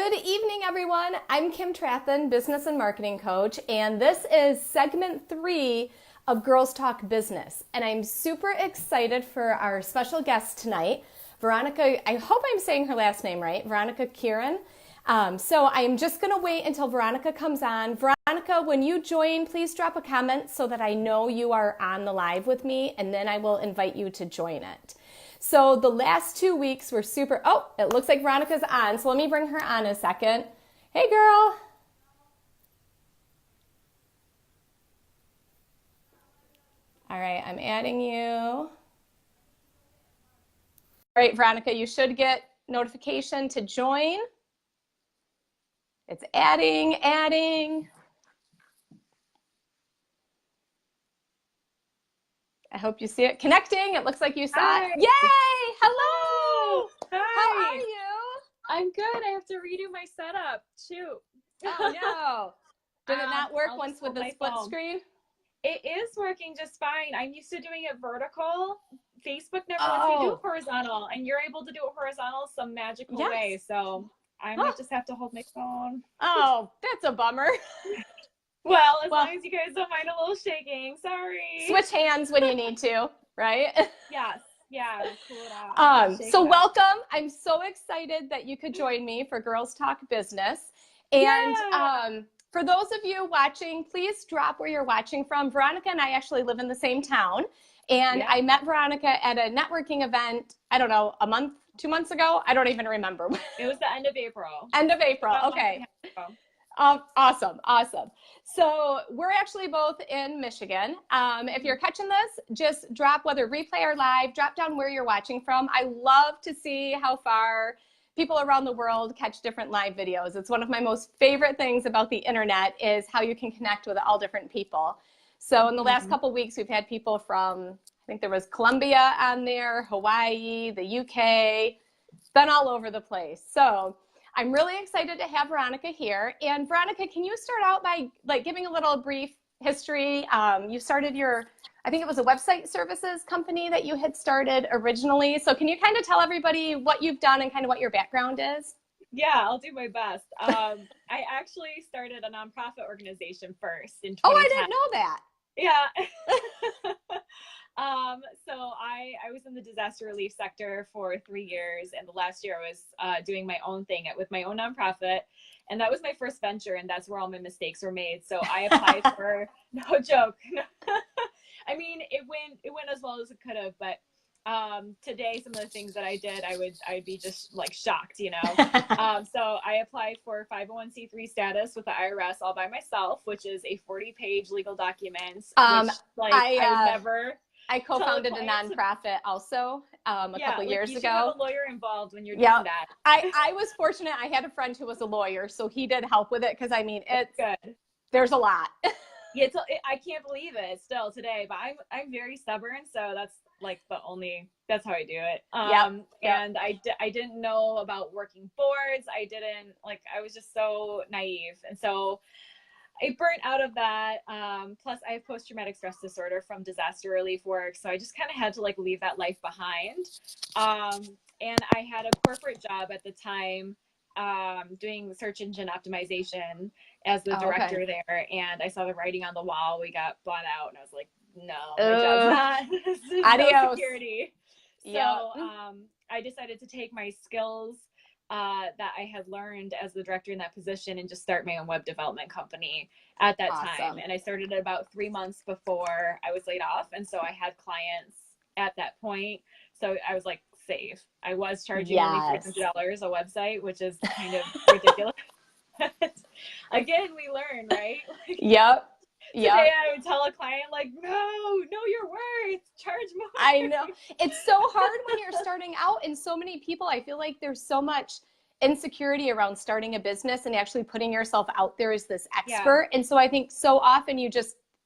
Good evening, everyone. I'm Kim Trathen, business and marketing coach, and this is segment 3 of Girls Talk Business. And I'm super excited for our special guest tonight, Veronica. I hope I'm saying her last name right, Veronica Kirin. So I'm just going to wait until Veronica comes on. Veronica, when you join, please drop a comment so that I know you are on the live with me, and then I will invite you to join it. So the last 2 weeks were super, oh, it looks like Veronica's on, so let me bring her on a second. Hey, girl. All right, I'm adding you. All right, Veronica, you should get notification to join. It's adding. I hope you see it. Connecting. It looks like you saw it. Yay! Hello! How are Hi. you? I'm good. I have to redo my setup. Shoot. Oh, no. Did it not work I'll once just with hold the my split phone. screen? It is working just fine. I'm used to doing it vertical. Facebook never lets me do it horizontal, and you're able to do it horizontal some magical way. So I might just have to hold my phone. Oh, that's a bummer. Well, as long as you guys don't mind a little shaking. Sorry. Switch hands when you need to, right? Yes. Yeah. Cool it out. So welcome. I'm so excited that you could join me for Girls Talk Business. And for those of you watching, please drop where you're watching from. Veronica and I actually live in the same town. And I met Veronica at a networking event, I don't know, a month, 2 months ago? I don't even remember. It was the end of April. End of April. Okay. Awesome. So we're actually both in Michigan. If you're catching this, just drop, whether replay or live, drop down where you're watching from. I love to see how far people around the world catch different live videos. It's one of my most favorite things about the internet is how you can connect with all different people. So in the last couple of weeks, we've had people from, I think there was Colombia on there, Hawaii, the UK, been all over the place. So I'm really excited to have Veronica here. And Veronica, can you start out by giving a little brief history? You started your, I think it was a website services company that you had started originally. So can you kind of tell everybody what you've done and kind of what your background is? Yeah, I'll do my best. I actually started a nonprofit organization first in 2010. Oh, I didn't know that. Yeah. So I was in the disaster relief sector for 3 years, and the last year I was doing my own thing with my own nonprofit, and that was my first venture, and that's where all my mistakes were made. So I applied for no joke. I mean, it went as well as it could have, but today some of the things that I did, I'd be just like shocked, you know. So I applied for 501c3 status with the IRS all by myself, which is a 40-page legal document, which I co-founded a nonprofit also a couple years ago. You should have a lawyer involved when you're doing that. I was fortunate. I had a friend who was a lawyer, so he did help with it because, I mean, it's good. There's a lot. Yeah, I can't believe it still today, but I'm very stubborn, so that's that's how I do it. And I didn't know about working boards. I was just so naive, and so I burnt out of that. Plus I have post-traumatic stress disorder from disaster relief work. So I just kind of had to leave that life behind. And I had a corporate job at the time, doing search engine optimization as the director there. And I saw the writing on the wall. We got bought out, and I was like, no, my job's not. Adios. No security. So I decided to take my skills that I had learned as the director in that position and just start my own web development company at that time. And I started it about 3 months before I was laid off. And so I had clients at that point. So I was safe. I was charging only $300 a website, which is kind of ridiculous. Again, we learn, right? Today I would tell a client no, you're worth, charge more. I know. It's so hard when you're starting out, and so many people, I feel like there's so much insecurity around starting a business and actually putting yourself out there as this expert. And so I think so often you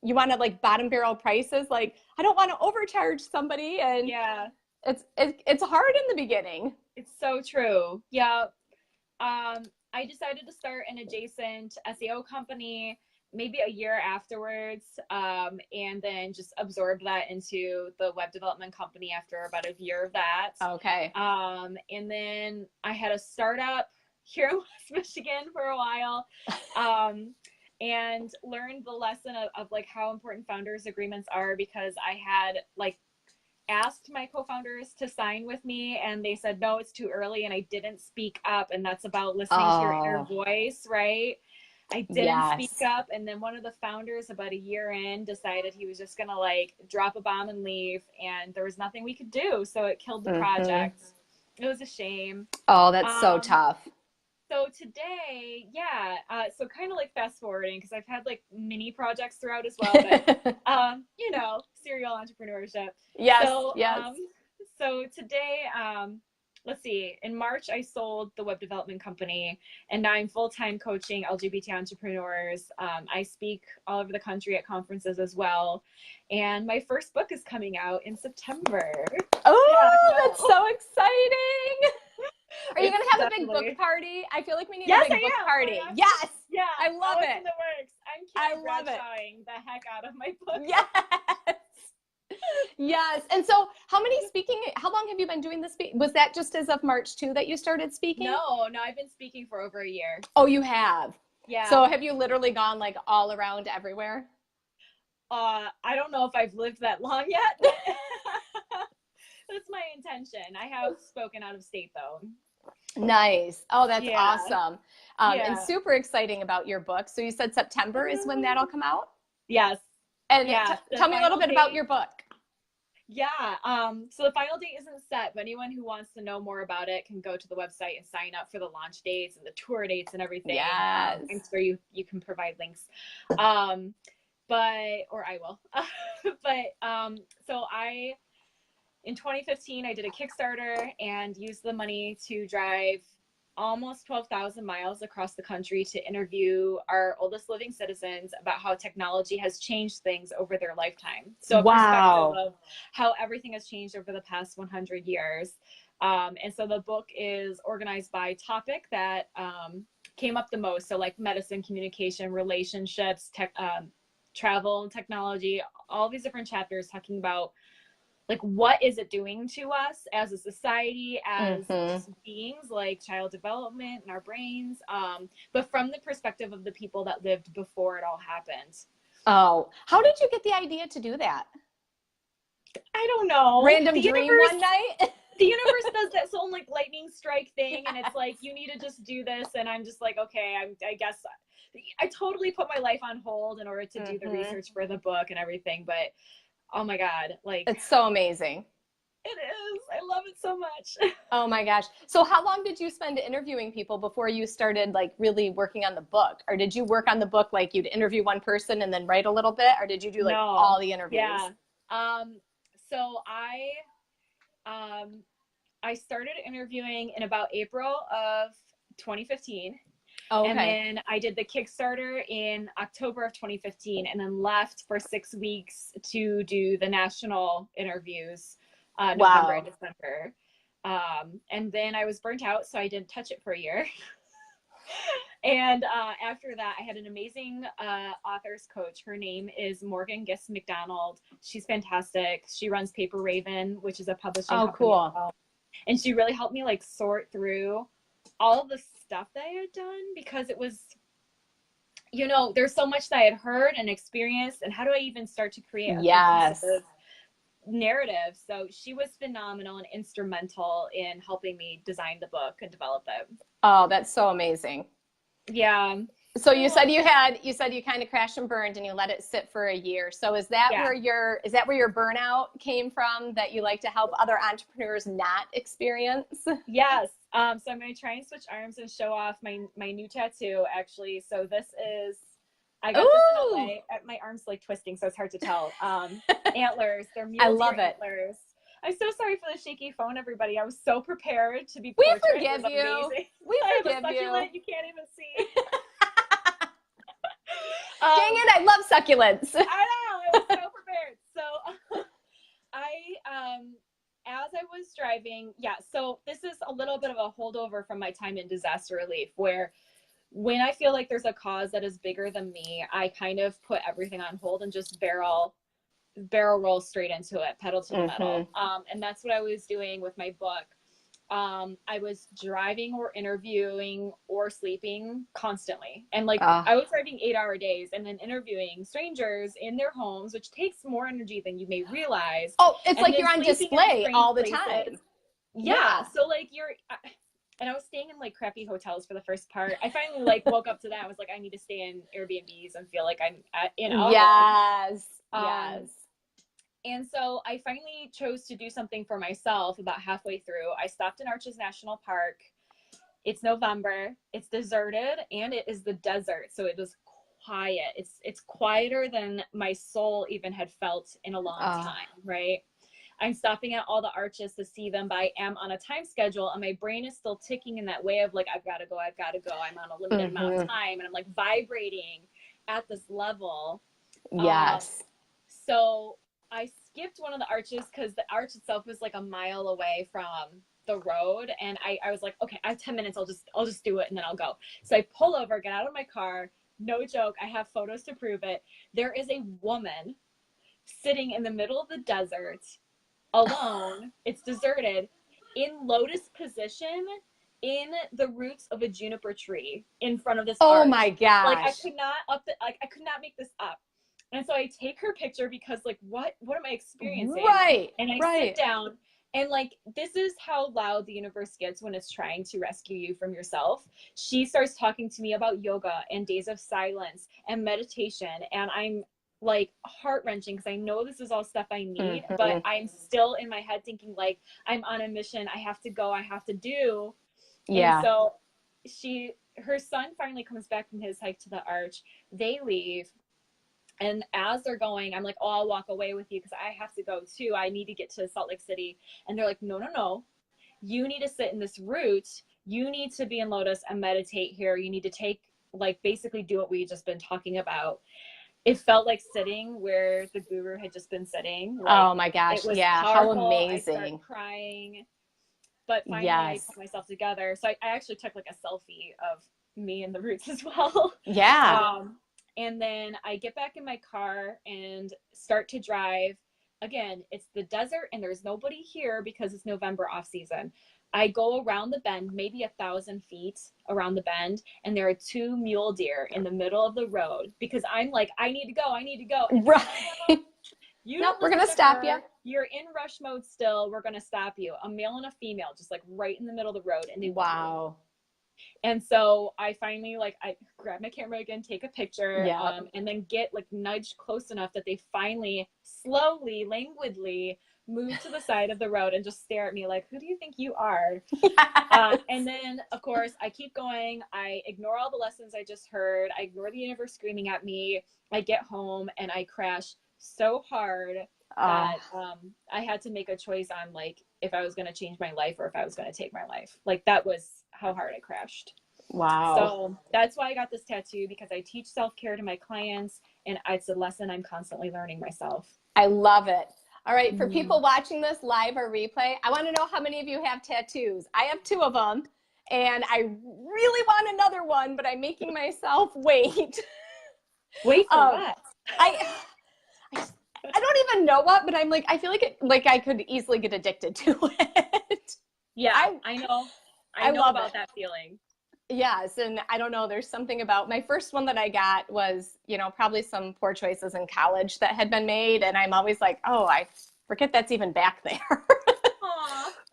want to bottom barrel prices. I don't want to overcharge somebody. And it's hard in the beginning. It's so true. Yeah. I decided to start an adjacent SEO company maybe a year afterwards, and then just absorbed that into the web development company after about a year of that. Okay. And then I had a startup here in West Michigan for a while. And learned the lesson of like how important founders agreements are, because I had like asked my co-founders to sign with me and they said, no, it's too early. And I didn't speak up. And that's about listening to your inner voice, right? I didn't speak up. And then one of the founders about a year in decided he was just going to like drop a bomb and leave. And there was nothing we could do. So it killed the project. It was a shame. Oh, that's so tough. So today, so kind of like fast forwarding, because I've had like mini projects throughout as well, but, you know, serial entrepreneurship. Yes. So today, let's see, in March, I sold the web development company, and now I'm full-time coaching LGBT entrepreneurs. I speak all over the country at conferences as well. And my first book is coming out in September. Oh, that's so exciting. Are you going to have a big book party? I feel like we need a big book party. Yes. Yeah. I love it. In the works. I'm Bradshawing the heck out of my book. Yes. Yes. And so how long have you been doing this? Was that just as of March 2 that you started speaking? No, I've been speaking for over a year. Oh, you have? Yeah. So have you literally gone like all around everywhere? I don't know if I've lived that long yet. That's my intention. I have spoken out of state though. Nice. Oh, that's awesome. And super exciting about your book. So you said September is when that'll come out? Yes. And tell me a little bit about your book. Yeah. So the final date isn't set, but anyone who wants to know more about it can go to the website and sign up for the launch dates and the tour dates and everything. Yes. I'm sure you can provide links. Or I will. So in 2015, I did a Kickstarter and used the money to drive almost 12,000 miles across the country to interview our oldest living citizens about how technology has changed things over their lifetime. So a perspective of how everything has changed over the past 100 years. And so the book is organized by topic that came up the most. So like medicine, communication, relationships, travel, technology, all these different chapters talking about like, what is it doing to us as a society, as beings, like child development in our brains, but from the perspective of the people that lived before it all happened. Oh, how did you get the idea to do that? I don't know. Random dream one night? The universe does that whole like lightning strike thing, and it's like, you need to just do this. And I'm just like, okay, I guess I totally put my life on hold in order to do the research for the book and everything, but oh my God, like it's so amazing. It is. I love it so much. Oh my gosh. So how long did you spend interviewing people before you started like really working on the book? Or did you work on the book like you'd interview one person and then write a little bit? Or did you do like all the interviews? Yeah. So I started interviewing in about April of 2015. Oh, okay. And then I did the Kickstarter in October of 2015 and then left for 6 weeks to do the national interviews, November and December. And then I was burnt out, so I didn't touch it for a year. And after that, I had an amazing authors coach. Her name is Morgan Gist McDonald. She's fantastic. She runs Paper Raven, which is a publishing company. Oh, cool. And she really helped me like sort through all the stuff that I had done, because it was, you know, there's so much that I had heard and experienced, and how do I even start to create a narrative? So she was phenomenal and instrumental in helping me design the book and develop it. Oh, that's so amazing. Yeah. So you said you kind of crashed and burned and you let it sit for a year. So is that where your burnout came from, that you like to help other entrepreneurs not experience? Yes. So I'm going to try and switch arms and show off my new tattoo, actually. So this is, I got this in LA. My arm's like twisting, so it's hard to tell. Antlers. They're mule deer antlers. I'm so sorry for the shaky phone, everybody. I was so prepared to be portrayed. We forgive you. We forgive you. You can't even see. Dang it, I love succulents. I know, I was so prepared. So as I was driving, so this is a little bit of a holdover from my time in disaster relief, where when I feel like there's a cause that is bigger than me, I kind of put everything on hold and just barrel roll straight into it, pedal to the metal. And that's what I was doing with my book. I was driving or interviewing or sleeping constantly. And like I was driving 8-hour days and then interviewing strangers in their homes, which takes more energy than you may realize. Oh, it's like you're on display all the time. Yeah. So like and I was staying in like crappy hotels for the first part. I finally like woke up to that. I was like, I need to stay in Airbnbs and feel like I'm in a home. Yes. Yes. And so I finally chose to do something for myself about halfway through. I stopped in Arches National Park. It's November. It's deserted and it is the desert. So it was quiet. It's quieter than my soul even had felt in a long time, right? I'm stopping at all the arches to see them, but I am on a time schedule and my brain is still ticking in that way of like, I've got to go. I'm on a limited amount of time and I'm like vibrating at this level. Yes. So I skipped one of the arches because the arch itself was like a mile away from the road. And I was like, okay, I have 10 minutes. I'll just do it and then I'll go. So I pull over, get out of my car. No joke. I have photos to prove it. There is a woman sitting in the middle of the desert alone. It's deserted in lotus position in the roots of a juniper tree in front of this arch. Oh my gosh. Like I could not make this up. And so I take her picture because like, what am I experiencing? Right. And I sit down and like, this is how loud the universe gets when it's trying to rescue you from yourself. She starts talking to me about yoga and days of silence and meditation. And I'm like heart-wrenching because I know this is all stuff I need, but I'm still in my head thinking like, I'm on a mission. I have to go. I have to do. Yeah. And so her son finally comes back from his hike to the arch. They leave. And as they're going, I'm like, oh, I'll walk away with you because I have to go too. I need to get to Salt Lake City. And they're like, no. You need to sit in this route. You need to be in lotus and meditate here. You need to take, like, basically do what we've just been talking about. It felt like sitting where the guru had just been sitting. Like, oh my gosh. Yeah. Powerful. How amazing. I started crying. But finally I put myself together. So I actually took like a selfie of me in the roots as well. Yeah. And then I get back in my car and start to drive. Again, it's the desert and there's nobody here because it's November off season. I go around the bend, maybe 1,000 feet around the bend, and there are 2 mule deer in the middle of the road because I'm like, I need to go. And right. Nope, we're going to stop you. You're in rush mode still. We're going to stop you. A male and a female, just like right in the middle of the road. And they wow. And so I finally, like, I grab my camera again, take a picture, and then get like nudged close enough that they finally slowly, languidly move to the side of the road and just stare at me like, who do you think you are? And then, of course, I keep going. I ignore all the lessons I just heard. I ignore the universe screaming at me. I get home and I crash so hard that I had to make a choice on like if I was going to change my life or if I was going to take my life. Like that was how hard I crashed. Wow. So that's why I got this tattoo, because I teach self-care to my clients and it's a lesson I'm constantly learning myself. I love it. All right. For people watching this live or replay, I want to know how many of you have tattoos. I have 2 of them and I really want another one, but I'm making myself wait. Wait for what? I don't even know what, but I'm like, I feel like I could easily get addicted to it. Yeah, I know. I know about that feeling. Yes. And I don't know, there's something about my first one that I got was, probably some poor choices in college that had been made. And I'm always like, oh, I forget that's even back there.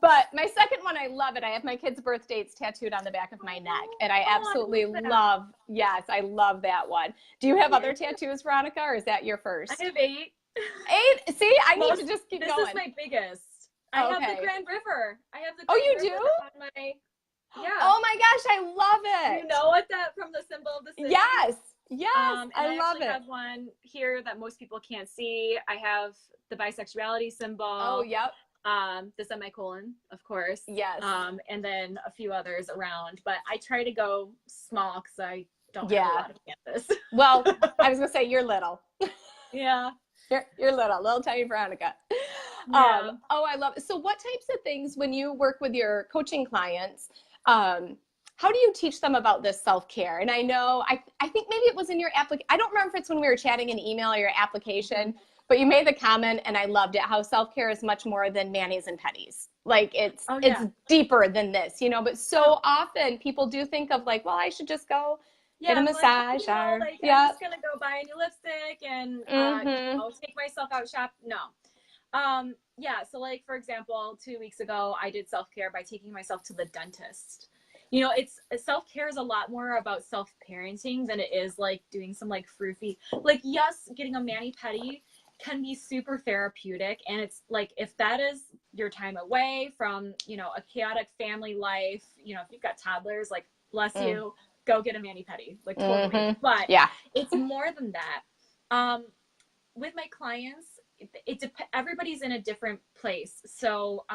But my second one, I love it. I have my kids' birth dates tattooed on the back of my neck. And I absolutely love that one. Do you have other tattoos, Veronica, or is that your first? I have 8. 8? See, I need to just keep going. This is my biggest. I have the Grand River. I have the Grand River on my... Yeah. Oh my gosh, I love it. You know what that from the symbol of the city? Yes. I love it. I have one here that most people can't see. I have the bisexuality symbol. Oh, yep. The semicolon, of course. Yes. And then a few others around, but I try to go small because I don't have a lot of canvas. Well, I was gonna say you're little. Yeah. You're little tiny Veronica. Yeah. I love it. So what types of things when you work with your coaching clients, how do you teach them about this self-care? And I know, I think maybe it was in your application. I don't remember if it's when we were chatting in email or your application, But you made the comment, and I loved it, how self-care is much more than manis and petties. Like it's deeper than this, you know, but so often people do think of like, well, I should just go get a massage. I'm just going to go buy a new lipstick and take myself out shop. No. So like, for example, 2 weeks ago, I did self-care by taking myself to the dentist. You know, self-care is a lot more about self-parenting than it is like doing some like froofy, like, yes, getting a mani-pedi can be super therapeutic. And it's like, if that is your time away from, you know, a chaotic family life, you know, if you've got toddlers, like, bless you, go get a mani-pedi, like totally. But it's more than that. With my clients, everybody's in a different place. So,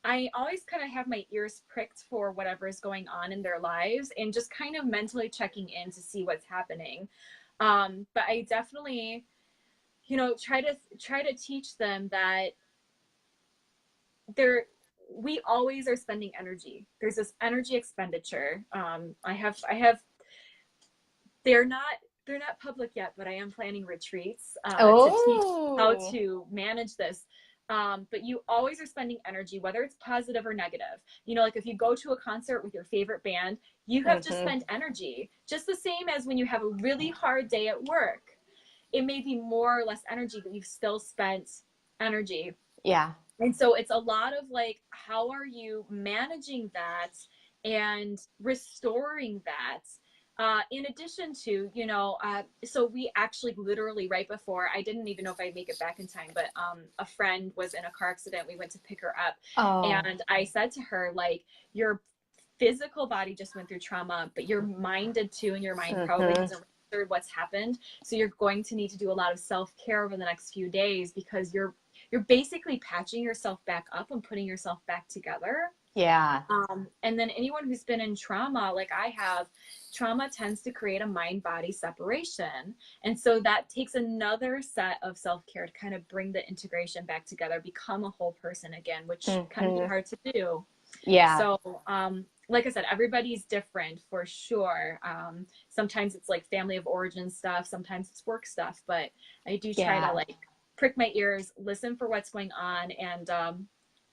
I always kind of have my ears pricked for whatever is going on in their lives and just kind of mentally checking in to see what's happening. But I definitely, you know, try to teach them that we always are spending energy. There's this energy expenditure. They're not public yet, but I am planning retreats to teach how to manage this. But you always are spending energy, whether it's positive or negative. You know, like if you go to a concert with your favorite band, you have to spend energy, just the same as when you have a really hard day at work. It may be more or less energy, but you've still spent energy. Yeah. And so it's a lot of like, how are you managing that and restoring that? In addition to, you know, so we actually literally right before, I didn't even know if I'd make it back in time, but a friend was in a car accident. We went to pick her up. And I said to her, like, your physical body just went through trauma, but your mind did too. And your mind probably hasn't registered what's happened. So you're going to need to do a lot of self-care over the next few days because you're basically patching yourself back up and putting yourself back together. Yeah. And then anyone who's been in trauma, like I have, trauma tends to create a mind-body separation. And so that takes another set of self-care to kind of bring the integration back together, become a whole person again, which can be hard to do. Yeah. So, like I said, everybody's different for sure. Sometimes it's like family of origin stuff. Sometimes it's work stuff, but I do try to like prick my ears, listen for what's going on. And,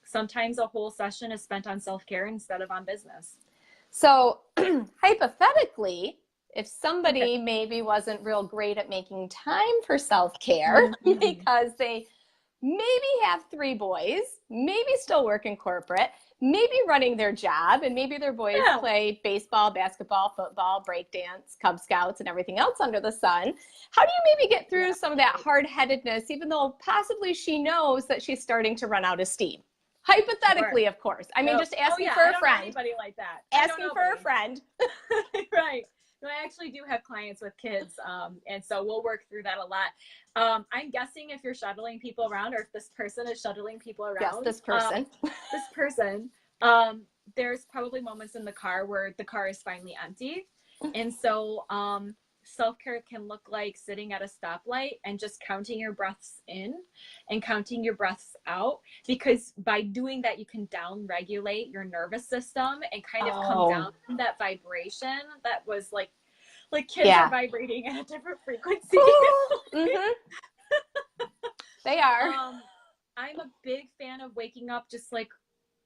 sometimes a whole session is spent on self-care instead of on business. So hypothetically, if somebody maybe wasn't real great at making time for self-care because they maybe have 3 boys, maybe still work in corporate, maybe running their job, and maybe their boys play baseball, basketball, football, breakdance, Cub Scouts, and everything else under the sun. How do you maybe get through some of that hard-headedness, even though possibly she knows that she's starting to run out of steam? Hypothetically, of course. I mean, just asking for a friend. Anybody like that. Asking for a friend. Right. No, I actually do have clients with kids, and so we'll work through that a lot. I'm guessing if you're shuttling people around, or if this person is shuttling people around. Yes, this person. There's probably moments in the car where the car is finally empty. And so self-care can look like sitting at a stoplight and just counting your breaths in and counting your breaths out, because by doing that you can down regulate your nervous system and kind of come down from that vibration that was like kids are vibrating at a different frequency. They are. I'm a big fan of waking up just like,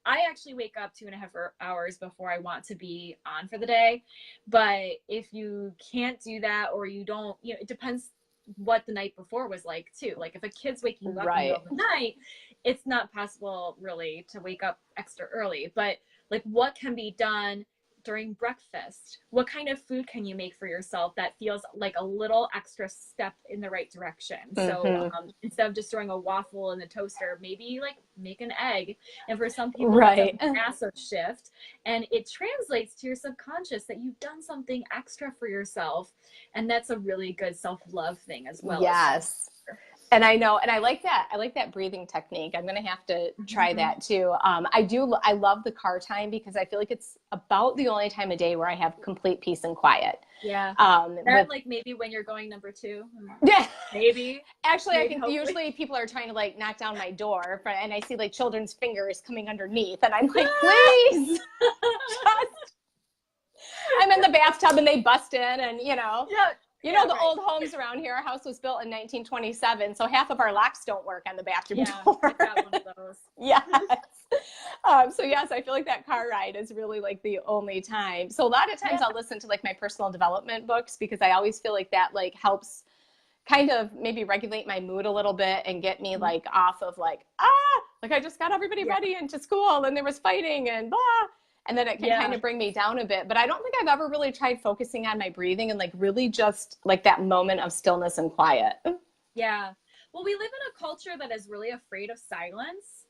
I actually wake up 2.5 hours before I want to be on for the day. But if you can't do that, or you don't, you know, it depends what the night before was like too. Like if a kid's waking you up in the middle of the night, it's not possible really to wake up extra early. But like what can be done during breakfast? What kind of food can you make for yourself that feels like a little extra step in the right direction? So instead of just throwing a waffle in the toaster, maybe like make an egg. And for some people, it's a massive shift. And it translates to your subconscious that you've done something extra for yourself. And that's a really good self-love thing as well. Yes. And I know, and I like that breathing technique. I'm going to have to try that too. I love the car time because I feel like it's about the only time of day where I have complete peace and quiet. Yeah. Like maybe when you're going number 2. Yeah. Maybe. Actually, I think usually people are trying to like knock down my door and I see like children's fingers coming underneath and I'm like, please, I'm in the bathtub and they bust in and, you know. Yeah. You know, the old homes around here, our house was built in 1927, so half of our locks don't work on the bathroom door. I got one of those. Yes. So yes, I feel like that car ride is really like the only time. So a lot of times I'll listen to like my personal development books because I always feel like that like helps kind of maybe regulate my mood a little bit and get me like off of like, like I just got everybody ready into school and there was fighting and blah. And then it can kind of bring me down a bit. But I don't think I've ever really tried focusing on my breathing and like really just like that moment of stillness and quiet. Yeah. Well, we live in a culture that is really afraid of silence.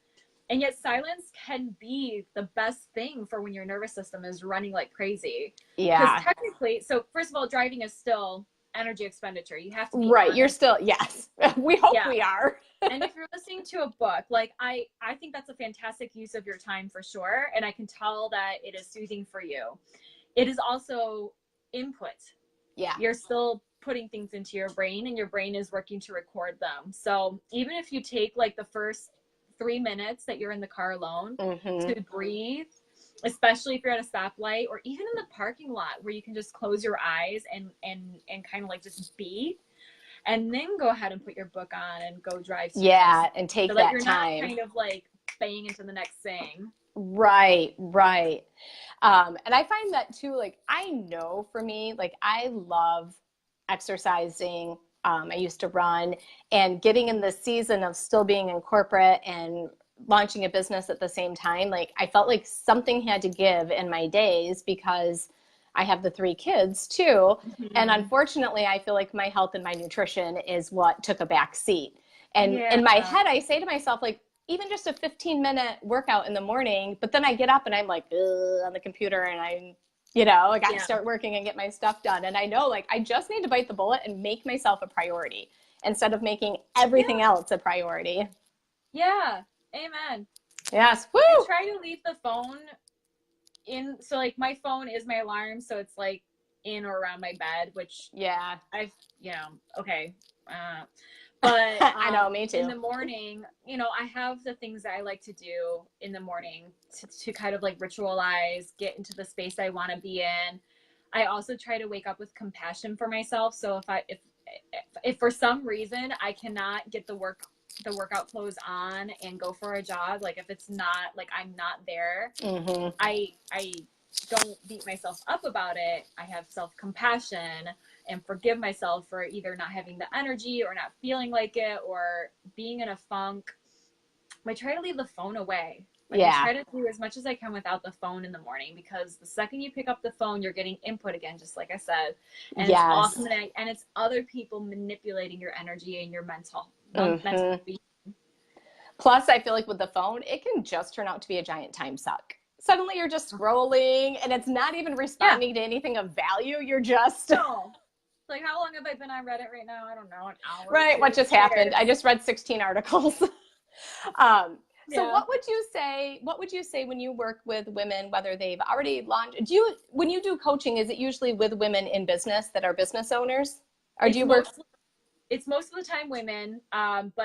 And yet silence can be the best thing for when your nervous system is running like crazy. Yeah. Because technically, so first of all, driving is still energy expenditure. You have to be right. You're still, yes. We hope we are. And if you're listening to a book, like I think that's a fantastic use of your time for sure. And I can tell that it is soothing for you. It is also input. Yeah. You're still putting things into your brain and your brain is working to record them. So even if you take like the first 3 minutes that you're in the car alone to breathe, especially if you're at a stoplight or even in the parking lot where you can just close your eyes and kind of like just be, and then go ahead and put your book on and go drive. And take that you're time. Not kind of like banging into the next thing. Right. And I find that too, like, I know for me, like I love exercising. I used to run, and getting in the season of still being in corporate and launching a business at the same time. Like I felt like something had to give in my days because I have the 3 kids too. And unfortunately, I feel like my health and my nutrition is what took a back seat. And in my head, I say to myself, like, even just a 15-minute workout in the morning, but then I get up and I'm like, on the computer and I'm, you know, like I start working and get my stuff done. And I know like, I just need to bite the bullet and make myself a priority instead of making everything else a priority. Yeah. Amen. Yes. Woo! I try to leave the phone in. So like my phone is my alarm. So it's like in or around my bed, which I've, okay. But I know, me too. In the morning, I have the things that I like to do in the morning to kind of like ritualize, get into the space I want to be in. I also try to wake up with compassion for myself. So if for some reason I cannot get the workout clothes on and go for a jog, like if it's not like I'm not there, I don't beat myself up about it. I have self-compassion and forgive myself for either not having the energy or not feeling like it or being in a funk. I try to leave the phone away. I try to do as much as I can without the phone in the morning, because the second you pick up the phone, you're getting input again, just like I said. And it's awesome. And it's other people manipulating your energy and your mental being. Plus, I feel like with the phone, it can just turn out to be a giant time suck. Suddenly you're just scrolling and it's not even responding to anything of value. You're just... Like, how long have I been on Reddit right now? I don't know, an hour. Right. What just happened? I just read 16 articles. So what would you say when you work with women, whether they've already launched, when you do coaching, is it usually with women in business that are business owners? Or do you work? It's most of the time women, but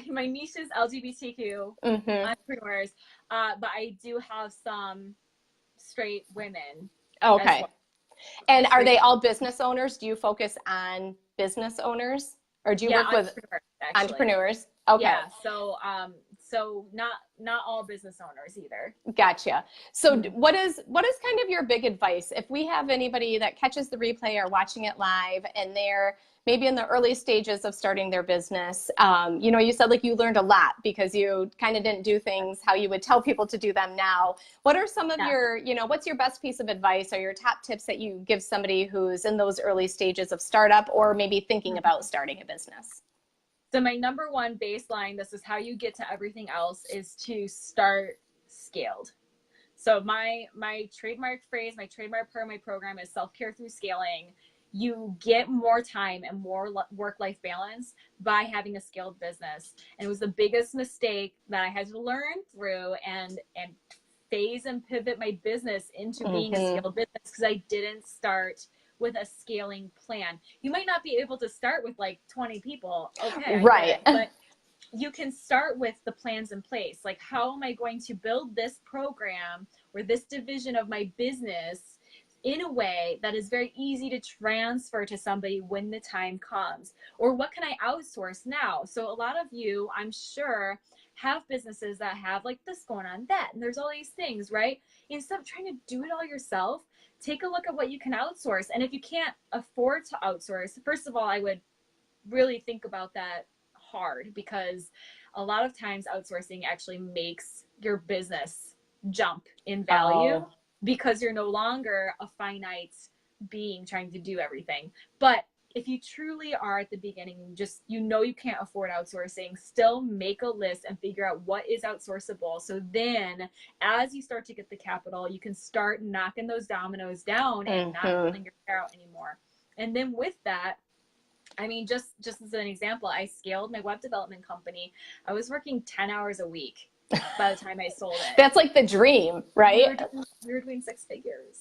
my niche is LGBTQ entrepreneurs, but I do have some straight women. Okay. Well. And are they all business owners? Do you focus on business owners, or do you work with entrepreneurs? Okay. Yeah. So not all business owners either. Gotcha. So what is kind of your big advice if we have anybody that catches the replay or watching it live and they're maybe in the early stages of starting their business? You said like you learned a lot because you kind of didn't do things how you would tell people to do them now. What are some of your, what's your best piece of advice or your top tips that you give somebody who's in those early stages of startup or maybe thinking about starting a business? So my number one baseline, this is how you get to everything else, is to start scaled. So my trademark phrase, my trademark part of my program is self-care through scaling. You get more time and more work-life balance by having a scaled business. And it was the biggest mistake that I had to learn through and phase and pivot my business into being a scaled business, because I didn't start with a scaling plan. You might not be able to start with like 20 people. Okay. Right. But you can start with the plans in place. Like, how am I going to build this program or this division of my business in a way that is very easy to transfer to somebody when the time comes? Or what can I outsource now? So a lot of you, I'm sure, have businesses that have like this going on, that, and there's all these things, right? Instead of trying to do it all yourself, take a look at what you can outsource. And if you can't afford to outsource, first of all, I would really think about that hard, because a lot of times outsourcing actually makes your business jump in value because you're no longer a finite being trying to do everything. But if you truly are at the beginning, just, you know, you can't afford outsourcing, still make a list and figure out what is outsourceable. So then as you start to get the capital, you can start knocking those dominoes down and not pulling your hair out anymore. And then with that, I mean, just as an example, I scaled my web development company. I was working 10 hours a week by the time I sold it. That's like the dream, right? We were doing 6 figures.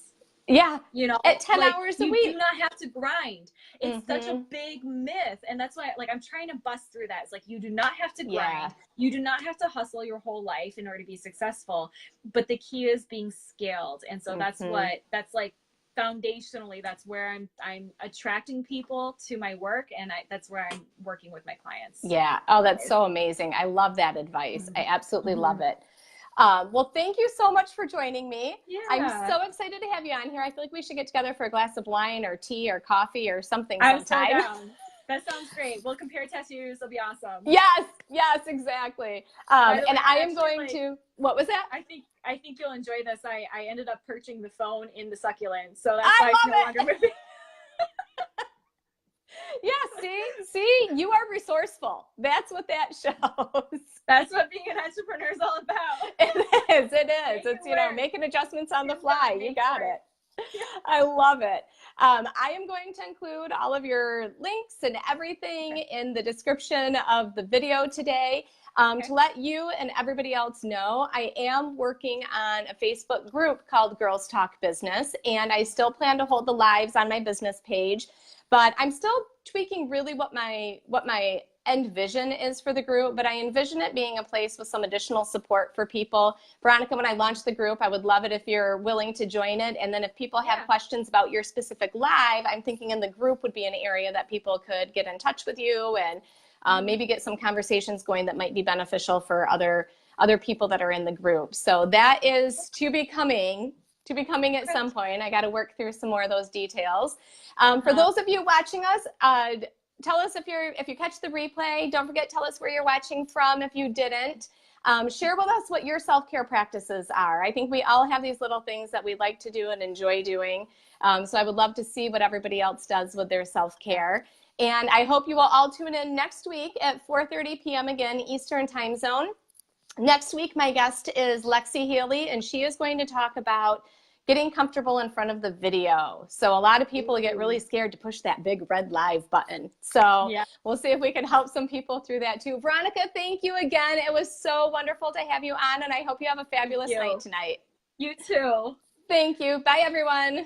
Yeah. You know, at 10 hours a week. You do not have to grind. It's such a big myth. And that's why, like, I'm trying to bust through that. It's like, you do not have to grind. Yeah. You do not have to hustle your whole life in order to be successful. But the key is being scaled. And so that's like, foundationally, that's where I'm attracting people to my work, and that's where I'm working with my clients. Yeah. Oh, that's so amazing. I love that advice. I absolutely love it. Well, thank you so much for joining me. Yeah. I'm so excited to have you on here. I feel like we should get together for a glass of wine or tea or coffee or something sometime. I'm so down. That sounds great. We'll compare tattoos. It'll be awesome. Yes, exactly. And I am going to, what was that? I think you'll enjoy this. I ended up perching the phone in the succubus, so that's why it's no longer moving. Yeah, see, you are resourceful. That's what that shows. That's what being an entrepreneur is all about. It is. It's, you know, making adjustments on the fly. You got it. I love it. I am going to include all of your links and everything in the description of the video today. To let you and everybody else know, I am working on a Facebook group called Girls Talk Business, and I still plan to hold the lives on my business page, but I'm still tweaking really what my end vision is for the group, but I envision it being a place with some additional support for people. Veronica, when I launch the group, I would love it if you're willing to join it. And then if people have questions about your specific live, I'm thinking in the group would be an area that people could get in touch with you and maybe get some conversations going that might be beneficial for other people that are in the group. So that is to be coming at some point. I got to work through some more of those details. For those of you watching us, tell us if you catch the replay. Don't forget, tell us where you're watching from if you didn't. Share with us what your self-care practices are. I think we all have these little things that we like to do and enjoy doing. So I would love to see what everybody else does with their self-care. And I hope you will all tune in next week at 4:30 p.m. again, Eastern Time Zone. Next week, my guest is Lexi Healy, and she is going to talk about getting comfortable in front of the video. So a lot of people get really scared to push that big red live button. So we'll see if we can help some people through that too. Veronica, thank you again. It was so wonderful to have you on, and I hope you have a fabulous night tonight. You too. Thank you. Bye, everyone.